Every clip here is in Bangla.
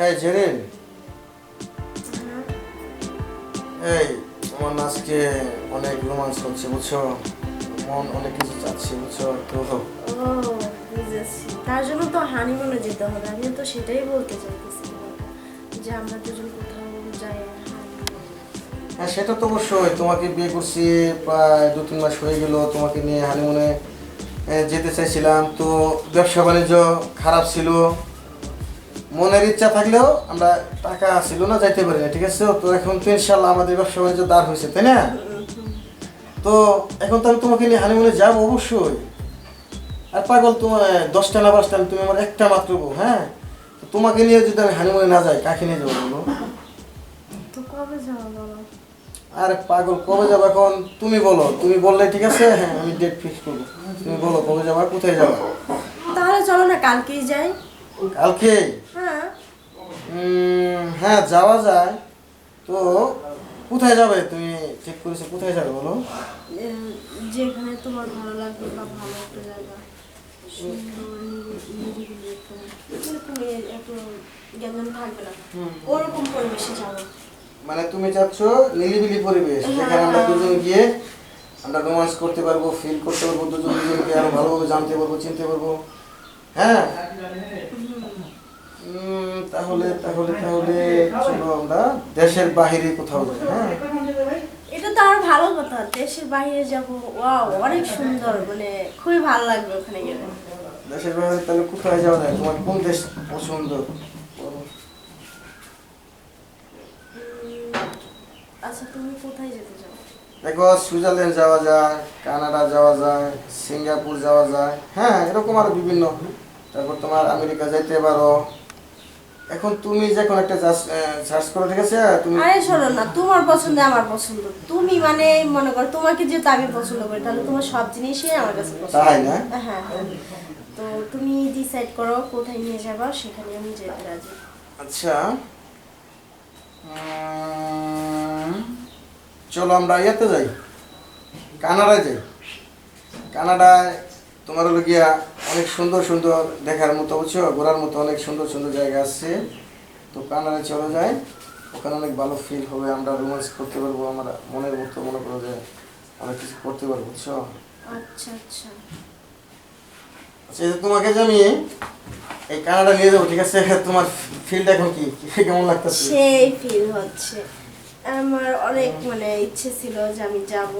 এই জেরিন, এই আমার না আজকে অনেক রোমান্স হচ্ছে বুঝছো, মন অনেক কিছু চাচ্ছে বুঝছো। তো ও বুঝেছি, তার জন্য তো হানিমুনে যেতে হবে। আমিও তো সেটাই বলতে চাইতেছি যে আমরা দুজন কোথাও যাই। হ্যাঁ সেটা তো অবশ্যই, তোমাকে বিয়ে করছি প্রায় 2-3 মাস হয়ে গেল, তোমাকে নিয়ে হানিমুনে যেতে চাইছিলাম। তো ব্যবসা বাণিজ্য খারাপ ছিল, মনের ইচ্ছা থাকলেও আমরা টাকা ছিল না, যাইতে পারি না, ঠিক আছে। তো এখন তো ইনশাল্লাহ আমাদের ব্যবসা বাণিজ্য দাঁড় হয়েছে, তাই না? তো এখন তো আমি তোমাকে নিয়ে হানিমুনে যাবো অবশ্যই। আর পাগল, তোমার 10টা না 12টা, তুমি আমার একটা মাত্র বউ। হ্যাঁ, তো তোমাকে নিয়ে যদি আমি হানিমুনে না যাই, কাকে নিয়ে যাবো বলো? তো কবে যাওয়া বলো? আরে পাগল, কবে যাবো এখন তুমি বলো, তুমি বললে ঠিক আছে, হ্যাঁ আমি ডেট ফিক্স করবো। তুমি বলো কবে যাবা, কোথায় যাবা? তাহলে চলো না কালকেই যাই। কালকে? হ্যাঁ হ্যাঁ যাওয়া যায়। তো কোথায় যাবে তুমি ঠিক করেছো, কোথায় যাবে বলো? যেখানে তোমার ভালো লাগবে বা ভালো একটা জায়গা, সুন্দর নিরিবিলি একটা, মানে তুমি এত জ্ঞান থাকবে না, ওরকম পরিবেশে যাবো। মানে তুমি চাচ্ছ নিরিবিলি পরিবেশ, যেখানে আমরা দুজন গিয়ে আমরা রোমান্স করতে পারবো, ফিল করতে পারবো, দুজন দুজনকে আরো ভালোভাবে জানতে পারবো, চিনতে পারবো। হ্যাঁ তাহলে তাহলে তাহলে চলো আমরা দেশের বাহিরে কোথাও যাই। হ্যাঁ এটা তো আর ভালো কথা, দেশের বাইরে যাবো। ওয়াও, অনেক সুন্দর, মানে খুবই ভালো লাগবে ওখানে গেলে। দেশের বাইরে তাহলে কোথায় যাওয়া যায়, তোমার কোন দেশ পছন্দ? আচ্ছা তুমি কোথায় যেতে চাও? দেখো, সুইজারল্যান্ড যাওয়া যায়, কানাডা যাওয়া যায়, সিঙ্গাপুর যাওয়া যায়, হ্যাঁ এরকম আরো বিভিন্ন। তারপর তোমার আমেরিকা যাইতে পারো। এখন তুমি যখন একটা সার্চ করো, ঠিক আছে? তুমি আরে শোনো না, তোমার পছন্দ আমার পছন্দ, তুমি মানে মনে করো তোমাকে যেহেতু আমি পছন্দ করি, তাহলে তোমার সব জিনিসই আমার কাছে পছন্দ। তাই না? হ্যাঁ হ্যাঁ, তো তুমি ডিসাইড করো কোথায় নিয়ে যাবা, সেখানে আমি যেতে রাজি। আচ্ছা, চলো আমরা ইয়েতে যাই, কানাডায় যাই। কানাডায় তোমার হলো গিয়া অনেক সুন্দর সুন্দর দেখার মতো, বুঝছো, ঘোরার মতো অনেক সুন্দর সুন্দর জায়গা আছে। তো কানাডায় চলে যাই, ওখানে অনেক ভালো ফিল হবে, আমরা রোমান্স করতে পারবো, আমরা মনের মতো মনে করো যে অনেক কিছু করতে পারবো, বুঝছো। আচ্ছা আচ্ছা, আচ্ছা এই যে তোমাকে যে আমি এই কানাডা নিয়ে যাবো, ঠিক আছে, তোমার ফিলটা এখন কি, কেমন লাগতেছে? সেই ফিল হচ্ছে। আমার অনেক মানে ইচ্ছে ছিল যে আমি যাব,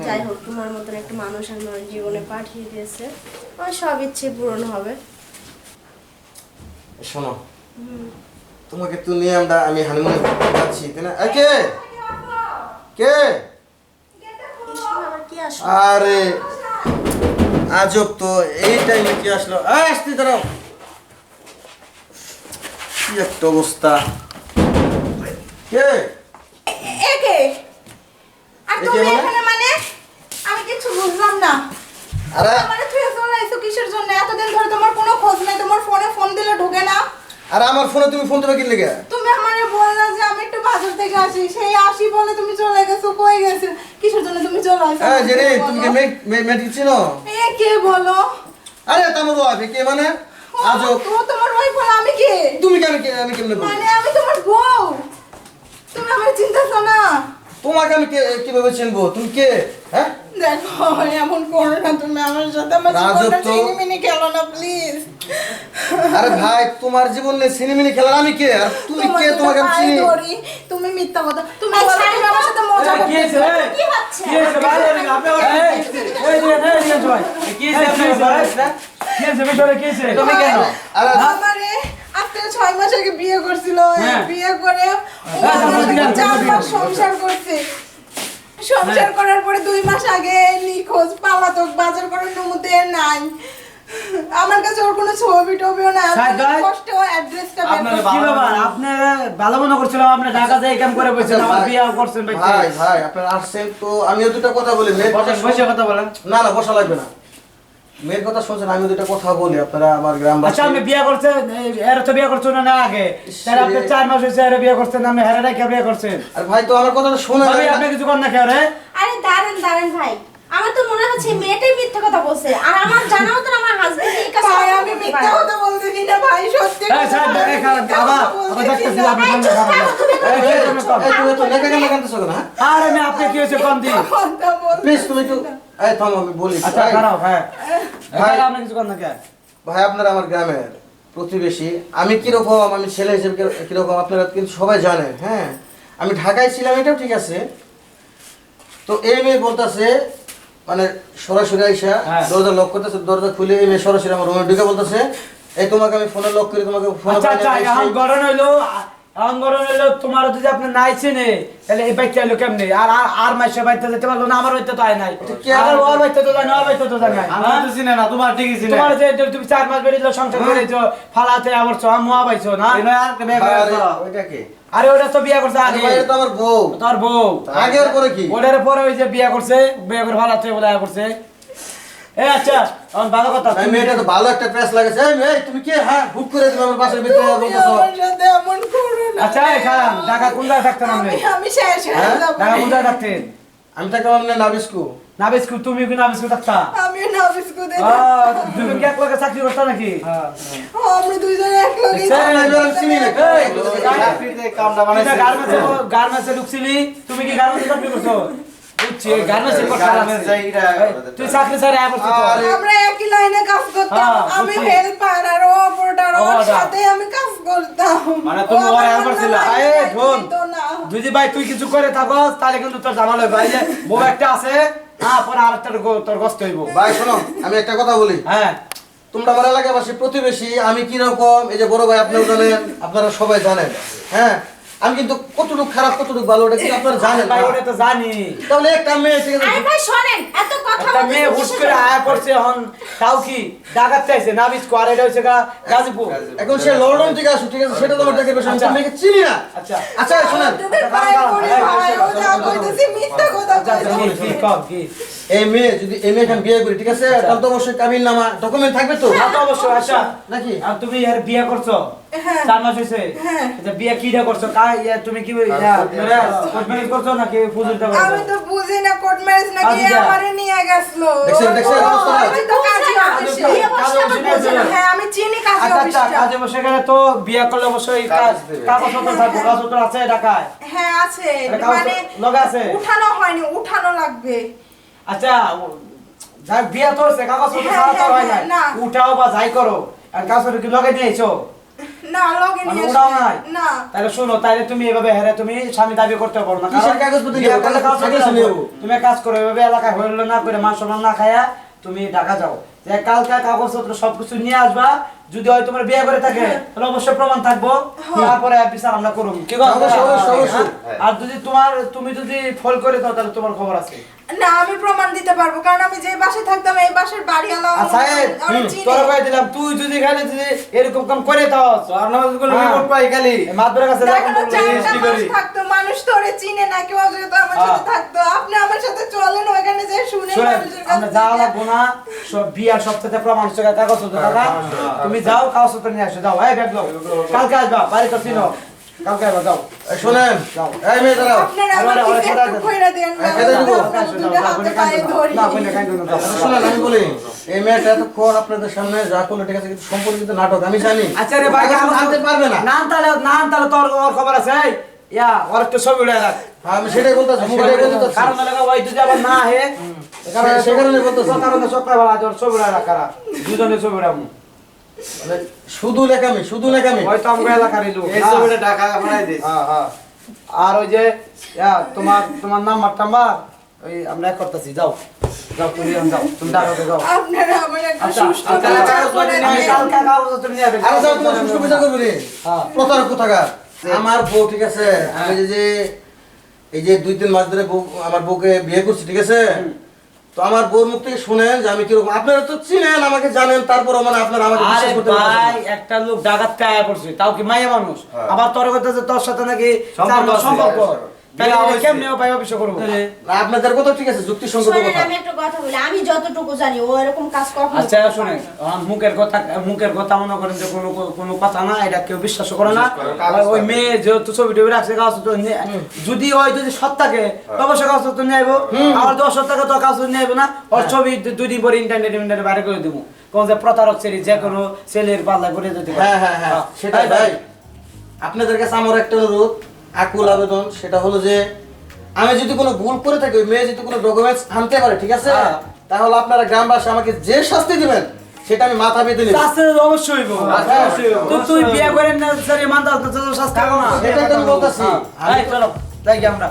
যাই হোক তোমার মতন একটা মানুষ আমার জীবনে পাঠিয়ে দিয়েছে, আমার সব ইচ্ছে পূরণ হবে। শোনো, তোমাকে তো নিয়ে আমি হানিমুনে যাচ্ছি, তাই না? কে কে? আবার কি আসলো? আরে আজব তো, এই টাইমে কি আসলো? আসতে দাঁড়াও, কি একটা অবস্থা। কে একে আর একে তুমি মানে? এখানে মানে আমি কিছু বুঝলাম না। আরে আমারে তুই চলে আইছো কিসের জন্য? এতদিন ধরে তোমার কোনো খোঁজ নাই, তোমার ফোনে ফোন দিলে ঢোকে না। আরে আমার ফোনে তুমি ফোন দিবে কি লেগে? তুমি আমারে বললা যে আমি একটু বাজার থেকে আসি, সেই আসি বলে তুমি চলে গেছো, কই গেছো? কিসের জন্য তুমি চলে আইছো? হ্যাঁ জেনে, তুমি কি মেয়ে চিনো? এ কে বলো? আরে তোমার ওয়াইফ, কে মানে? আজব, তো তোমার ওয়াইফ বলে আমি কে? তুমি আমি কেমনে বলবো? মানে আমি তোমার বউ, তুমি আমার চিন্তাছো না? তোমাকে আমি কিভাবে চিনবো, তুমি কে? হ্যাঁ দেখো এমন করো না, তুমি আমার সাথে আমার রাজব জীবনটা তো। চিনিমিনি খেলো না প্লিজ। আরে ভাই, তোমার জীবনে সিনেমিনি খেলার আমি কে, আর তুমি কে? তোমাকে আমি চিনি? তুমি মিথ্যা কথা, তুমি বলো তুমি আমার সাথে মজা করতেছো। কি হচ্ছে? কি হচ্ছে ভাই? আপনি এই ভাই কি হচ্ছে আপনার? কি হচ্ছে ভিতরে, কি হচ্ছে? তুমি কেন? আরে আমারে আজকে 6 মাস আগে বিয়ে করছিল, হ্যাঁ। বিয়ে করে ও হ্যাঁ, আমার সাথে হ্যাঁ, 4 মাস সংসার করছে। সংসার করার পরে 2 মাস আগে নিখোঁজ, পালাতক, বাজার করার নমুতে নাই। আমার কাছে ওর কোনো ছবি টবিও না, সাহেব ভাই, কষ্ট অ্যাড্রেসটা বের আপনার করতে কি বাবা, আপনি ভালো মনে করছিলাম, আপনি ঢাকা থেকে কাম করে বসেছেন, আমার বিয়ে করছেন ভাই। ভাই ভাই আপনারা আসছেন তো আমিও দুটো কথা বলি। মেয়ের কথা বসে কথা বলেন। না না, বসা লাগবে না। মেয়ের কথা শুনছেন, আমি দুটো কথা বলি। আপনারা আমার গ্রামবাসী। আচ্ছা আপনি বিয়ে করছেন, এর তো বিয়ে করছেন না আগে, তাহলে আপনি 4 মাস হয়েছে এর বিয়ে করছেন, আপনি হেরে কে বিয়ে করছেন? আর ভাই তো আমার কথাটা শোনা ভাবি যায় আপনি না। কিছু কর না কেউ রে? আরে দাঁড়ান দাঁড়ান ভাই, আমার তো মনে হচ্ছে এই মেয়েটাই মিথ্যে কথা বলছে আর আমার জানা মতো আমার হাজবেন্ড এই কাজ ভাই আমি মিথ্যা কথা বলতেছি না ভাই, সত্যি এই সাহেব দেখে খারাপ আবার দেখতেছি আপনি সামনে খারাপ তুমি তো লেখা কেন কাঁদতেছো কেন? আর আমি আপনি কি হয়েছে কোন দিন কথা বলতে প্লিজ তুমি একটু এই থামো, আমি বলি। আচ্ছা ভাই, খারাপ হ্যাঁ ভাই। আপনি কিছু করেন না কে ভাই আপনারা আমার গ্রামের প্রতিবেশী, আমি কিরকম, আমি ছেলে হিসেবে কিরকম আপনারা কিন্তু সবাই জানেন। হ্যাঁ, আমি ঢাকায় ছিলাম, এটাও ঠিক আছে। তো এই মেয়ে বলতেছে মানে সরাসরি আইসা হ্যাঁ। দরজা লক করতেছে, দরজা খুলে এই মেয়ে সরাসরি আমার রুমে ঢুকে বলতেছে এই তোমাকে আমি ফোনে লক করে তোমাকে ফোনে আচ্ছা আচ্ছা এখন গরম হইলো তোমার যদি আপনি নাইছে নে তাহলে এই বাইতে আইলো কেমনে আর আর মাসে বাইতে যেতে পারলো না আমার বাইতে তো আয় নাই এটা কি আর আর- ওর বাইতে তো যায় না ওর বাইতে তো যায় না আমি তো চিনি না, তোমার ঠিকই চিনি। তোমার যে তুমি 4 মাস বেরিয়ে সংসার করেছো ফালাতে আবরছো আম্মু আবাইছো না এই নয় আর কে বিয়ে করেছো? ওইটা কি? আরে ওটা তো বিয়া করছে আগে ভাই, এটা তো আমার বউ। তোর বউ আগে আর পরে কি? ওটার পরে ওই যে বিয়া করছে বিয়া করে ফালাতে বলে আয়া করছে এ আচ্ছা এখন ভালো কথা এই মেয়েটা তো ভালো একটা প্রেস লাগেছে। এই মেয়ে তুমি কে? হ্যাঁ, হুট করে তুমি আমার বাসার ভিতরে তুমি বলতেছো। আমার সাথে এমন করো না। আচ্ছা এখান ঢাকা কোন জায়গায় থাকতেন আপনি আমি শেষ হয়ে হ্যাঁ? যাবো। ঢাকা কোন জায়গায় থাকতেন আমি থাকতাম আপনার নাবিস্কু। নাবিস্কু তুমি কি নাবিস্কু থাকতা আমি না বিস্কুটে তুমি কি এক লগে চাকরি করতা নাকি আমরা দুইজনে এক লগে দেখছেন? এবার আমি চিনি না। এই, চাকরিতে কামটা তুই বানাইছে। গার্মেন্টসে ঢুকছিলি তুমি কি গার্মেন্টসে চাকরি করছো বুঝছি গার্মেন্টসে কথা গার্মেন্টস যাইরা তুই চাকরি ছাড়া আয় করছিস তো। আরে, আমরা একই লাইনে কাজ করতাম। হ্যাঁ, আমি বুঝছি। হেল্পার আর ও অপারেটর, ওর অপারেটর। সাথে আমি কাজ করতাম। মানে তুমি ও ওর আমার helper ছিলা? জন্য এই, লাইনে শোন। দিত না। যদি ভাই তুই কিছু করে থাকস তাহলে কিন্তু তোর জামাল হইব এই যে বউ একটা আছে হ্যাঁ পরে আরেকটা তোর কষ্ট হইব ভাই শোনো, আমি একটা কথা বলি। হ্যাঁ তোমরা আমার এলাকাবাসী প্রতিবেশী, আমি কিরকম, এই যে বড় ভাই আপনিও জানেন, আপনারা সবাই জানেন। হ্যাঁ, আমি কিন্তু কতটুকু খারাপ কতটুকু ভালো ওটা কিন্তু আপনারা জানেন ভাই না। ওটা তো জানি তাহলে একটা মেয়ে ঠিক আছে, আরে ভাই শোনেন এত কথা একটা মেয়ে হুট বলতেছেন করে কিসের আয়া করছে এখন তাও কি ডাকাত চাইছে নাবিজ কো আর এটা হচ্ছে গাজীপুর এখন সে লন্ডন থেকে আসুক, ঠিক আছে, সেটা তোমার দেখে বেশি, আমি তো আচ্ছা। মেয়েকে চিনি না। আচ্ছা আচ্ছা শোনেন, তোদের ভাই করে ভাই, ও যা কইতেছে মিথ্যা কথা আচ্ছা আচ্ছা, কইছে। কি কম কি এই মেয়ে যদি এই মেয়ে বিয়ে করি, ঠিক আছে, তাহলে তো অবশ্যই কাবিন নামা ডকুমেন্ট থাকবে তো তা তো অবশ্যই আচ্ছা নাকি? আর তুমি এর বিয়ে করছো হ্যাঁ। 4 মাস হইছে হ্যাঁ। আচ্ছা বিয়ে কিটা করছো তুমি কি কোর্ট ম্যারেজ করছো নাকি ফুজুরটা আমি করছো তো বুঝি না কোর্ট ম্যারেজ নাকি আচ্ছা। আমারে নিয়ে গেছলো। দেখছেন অবস্থা? আমি তো কাজী অফিসে। বিয়ে বসে আবার বলছে না। হ্যাঁ আমি চিনি কাজী আচ্ছা আচ্ছা অফিসটা। কাজে বসে গেলে তো বিয়ে করলে অবশ্যই কাগজপত্র থাকবে কাগজপত্র আছে ঢাকায় হ্যাঁ আছে, কাগজ মানে লগে আছে উঠানো হয়নি, উঠানো লাগবে। আচ্ছা যাই বিয়ে তো হচ্ছে কাগজপত্র হ্যাঁ, ছাড়া তো হ্যাঁ, হয় না হ্যাঁ, না। উঠাও বা যাই করো আর কাগজপত্র কি লগে নিয়েছো না লগে মানে নিয়ে উঠাও এসে- নাই? না তাহলে শুনো তাইলে তুমি এভাবে হেরে তুমি স্বামী দাবি করতে পারো না কিসের কারণ কাগজপত্র বিয়ে নেবো? করলে কাগজপত্র কাগজপত্র থাকলে নেবো। নেবো। তুমি এক কাজ করো এভাবে এলাকায় হইল না করে মান সম্মান না খায়া তুমি ঢাকা যাও যে কালকে কাগজপত্র সবকিছু নিয়ে আসবা যদি হয় তোমার বিয়ে করে থাকে তাহলে অবশ্যই প্রমাণ থাকবো তারপরে বিচার আমরা করব কি কথা? অবশ্যই, অবশ্যই, অবশ্যই। আর যদি তুমি যদি ফল করে দাও তাহলে তোমার খবর আছে না আমি প্রমাণ দিতে পারবো, কারণ আমি যে বাসায় থাকতাম এই বাসার বাড়িওয়ালা আচ্ছা আমি চিনি। তোর কয়ে দিলাম তুই যদি খালি যদি এরকম কাম করে দাও আপনার কোনো রিপোর্ট পাই খালি মাদবের কাছে দেখানো এখন চারটা রেজিস্ট্রি মাস করি। থাকতো, মানুষ তো ওরে চিনে না, কেউ যেহেতু আমার সাথে হ্যাঁ। থাকতো, আপনি আমার সাথে চলেন ওইখানে যে শুনে শুনেন মানুষের কাছ আমরা যাওয়া থেকে। লাগবো না সব বিয়ার সপ্তাহে প্রমাণ সঙ্গে কাগজপত্র টাকা তুমি যাও কাগজপত্র নিয়ে আসো যাও এই ব্যাগ দাও কালকে আসবা বাড়ি তো চিনো কালকে আসবা যাও এই শোনেন, এই মেয়ে দাঁড়াও। আপনারা আমার ওরা কিছু খেলা একটু দেন। কইরা দেন, খেলা দেবো। আপনারা দুটো হাতে পায়ে ধরি। না বলে কাইন্দ না শোনেন, আমি বলি এই মেয়েটা এতক্ষণ আপনাদের সামনে যা করলো, ঠিক আছে, কিন্তু সম্পূর্ণ কিন্তু নাটক, আমি জানি। আচ্ছা রে ভাই কাগজ আনতে পারবে না। নাম তাহলে তোর ওর খবর আছে এই, ইয়া ওর একটা ছবি উড়ে রাখ আমি সেটাই বলতেছি, সেটাই বলতেছি। কারণ লাগা ওই যদি আবার না হে সে কারণে বলতেছি। কারণে সকাল বেলা তোর ছবি উড়ে রাখ কারা দুজনে ছবি উড়ামু মানে শুধু লেখামি, শুধু লেখামি। হয়তো আমরা এলাকারই লোক এই না? ছবিটা ঢাকা বানাই দিস। হ্যাঁ, হ্যাঁ। আর ওই যে তোমার নাম্বার টাম্বার ওই আমরা এক করতেছি যাও যাও তুমি যাও তুমি ঢাকাতে যাও আপনারা আমার একটা আচ্ছা, সুষ্ঠু আচ্ছা, বিচার করে আমি দেন। কালকে কাগজপত্র নিয়ে আসবো। আরে যাও, তোমার সুষ্ঠু বিচার করবো রে। হ্যাঁ। প্রতারক কোথাকার। আমার বউ, ঠিক আছে, আমি এই যে 2-3 মাস ধরে আমার বউকে বিয়ে করছি, ঠিক আছে, তো আমার বউর মুখ থেকে শুনেন যে আমি কিরকম, আপনারা তো চিনেন আমাকে, জানেন, তারপর মানে আপনারা আমাকে আরে বিশ্বাস করতে ভাই পারছেন না। একটা লোক ডাকাতকে আয়া পড়ছে তাও কি মাইয়া মানুষ হ্যাঁ। আবার তোর কথা যে তোর সাথে নাকি সম্পর্ক আছে। সম্পর্ক তাহলে বিয়া এটা হইছে। কেমনে ভাই অফিসে করবো না, আপনাদের কথা ঠিক আছে, যুক্তিসঙ্গত শোনেন কথা। আমি একটা কথা বলি, আমি যতটুকু জানি ও এরকম কাজ কখনো আচ্ছা করতে শুনে পারে না। মুখের কথা মনে করেন যে কোনো কথা না, এটা কেউ বিশ্বাস করে না। বিশ্বাস করে, কাগজ ওই করে। মেয়ে যেহেতু ছবি টবি রাখছে কাগজ যদি ওই যদি সৎ থাকে অবশ্যই কাগজ তো নিয়ে আইবো। আমার তো অসৎ থাকে তো কাগজ নিয়ে আইবো না। ওর ছবি 2 দিন পরে ইন্টারনেটে বাইরে করে দেবো, কোন যে প্রতারক ছেলে যে কোনো ছেলের পাল্লা করে যেতে পারে। হ্যাঁ হ্যাঁ হ্যাঁ, সেটাই ভাই। আপনাদের কাছে আমার একটা অনুরোধ, আকুল আবেদন, সেটা হলো যে আমি যদি কোনো ভুল করে থাকি, ওই মেয়ে যদি কোনো ডকুমেন্টস আনতে পারে, ঠিক আছে, হ্যাঁ। তাহলে আপনারা গ্রামবাসী আমাকে যে শাস্তি দিবেন সেটা আমি মাথা পেতে নিব। শাস্তি তো অবশ্যই হইবো। হ্যাঁ, তো তুই বিয়ে করেন না স্যার মানতে তো শাস্তি হবে না। সেটাই তো আমি বলতেছি। এই চলো যাই আমরা।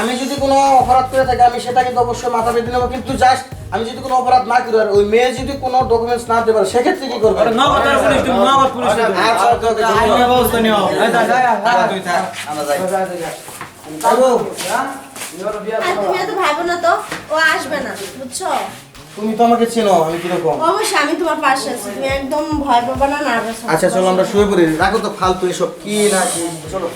আমি যদি কোনো অপরাধ করে থাকি, আমি সেটা কিন্তু অবশ্যই মাথা পেতে নেবো, কিন্তু জাস্ট আমি যদি কোনো অপরাধ না করি আর ওই মেয়ে যদি কোনো ডকুমেন্টস না দিতে পারে, সেক্ষেত্রে কি করবে? ওটা নগদ পুলিশ তুমি নগদ পুলিশ আচ্ছা, ওকে, আইনি ব্যবস্থা নিও। এই যা, যা, যা। টাকা তুই থাক, আমরা যাই। যাবো। আর তুমি এত ভাবো না তো, ও আসবে না, বুঝছো? তুমি তো আমাকে চেনো, আমি কিরকম। অবশ্যই আমি তোমার পাশে আছি, তুমি একদম ভয় পাবা না, নার্ভাস আচ্ছা চলো আমরা শুয়ে পড়ি, রাখো তো ফালতু এসব কি না কি, চলো।